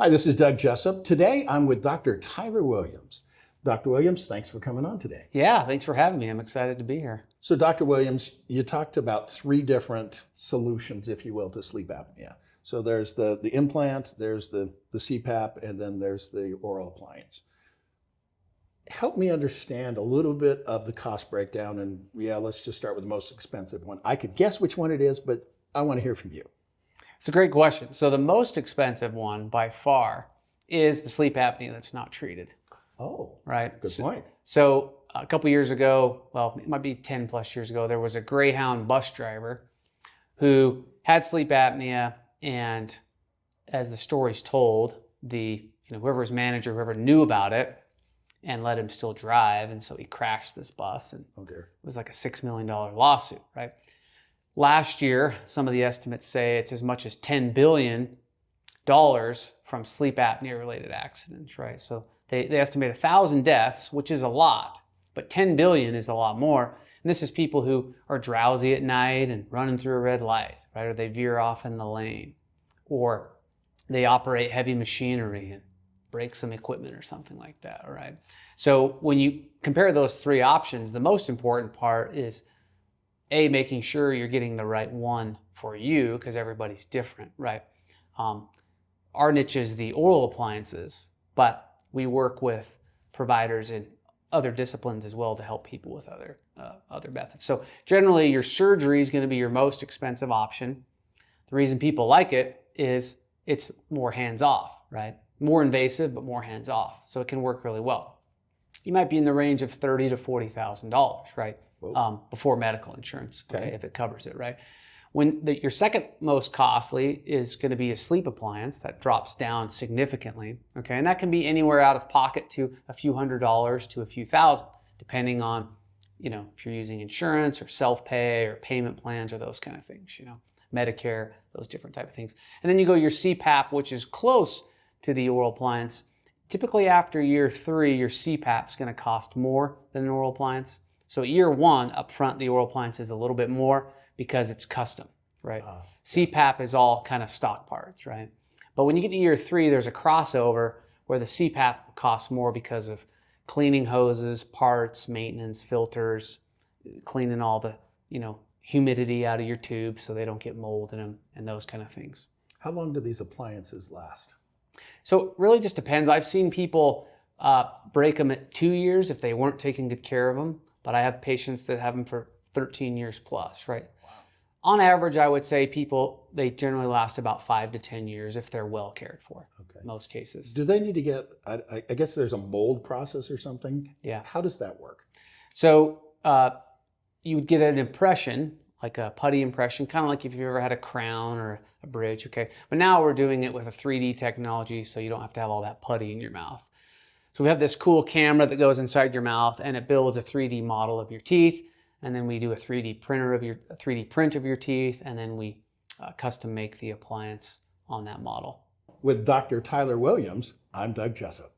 Hi, this is Doug Jessup. Today I'm with Dr. Tyler Williams. Dr. Williams, thanks for coming on today. Yeah, thanks for having me. I'm excited to be here. So Dr. Williams, you talked about three different solutions, if you will, to sleep apnea. So there's the implant, there's the CPAP, and then there's the oral appliance. Help me understand a little bit of the cost breakdown, and let's just start with the most expensive one. I could guess which one it is, but I want to hear from you. It's a great question. So the most expensive one by far is the sleep apnea that's not treated. Oh, right. Good point. So a couple years ago, well, it might be 10 plus years ago, there was a Greyhound bus driver who had sleep apnea, and as the story's told, whoever his manager, whoever knew about it and let him still drive, and so he crashed this bus, and it was like a $6 million lawsuit, right? Last year, some of the estimates say it's as much as $10 billion from sleep apnea related accidents, right? So they estimate 1,000 deaths, which is a lot, but 10 billion is a lot more. And this is people who are drowsy at night and running through a red light, right? Or they veer off in the lane, or they operate heavy machinery and break some equipment or something like that, all right? So when you compare those three options, the most important part is making sure you're getting the right one for you, because everybody's different, right? Our niche is the oral appliances, but we work with providers in other disciplines as well to help people with other methods. So generally, your surgery is going to be your most expensive option. The reason people like it is it's more hands-off, right? More invasive, but more hands-off, so it can work really well. You might be in the range of $30,000 to $40,000, right? Before medical insurance, okay, if it covers it, right? Your second most costly is going to be a sleep appliance that drops down significantly, okay? And that can be anywhere out of pocket to a few $100s to a few thousand, depending on, if you're using insurance or self-pay or payment plans or those kind of things, Medicare, those different type of things. And then you go your CPAP, which is close to the oral appliance. Typically after year 3, your CPAP is going to cost more than an oral appliance. So at year 1, up front, the oral appliance is a little bit more because it's custom, right? CPAP is all kind of stock parts, right? But when you get to year 3, there's a crossover where the CPAP costs more because of cleaning hoses, parts, maintenance, filters, cleaning all the, humidity out of your tubes so they don't get mold in them and those kind of things. How long do these appliances last? So it really just depends. I've seen people break them at 2 years if they weren't taking good care of them, but I have patients that have them for 13 years plus, right? Wow. On average, I would say they generally last about 5 to 10 years if they're well cared for, most cases. Do they need to get, I guess there's a mold process or something? Yeah. How does that work? So you would get an impression, like a putty impression, kind of like if you've ever had a crown or a bridge, okay? But now we're doing it with a 3D technology, so you don't have to have all that putty in your mouth. So we have this cool camera that goes inside your mouth, and it builds a 3D model of your teeth, and then we do a 3D print of your teeth, and then we custom make the appliance on that model. With Dr. Tyler Williams, I'm Doug Jessup.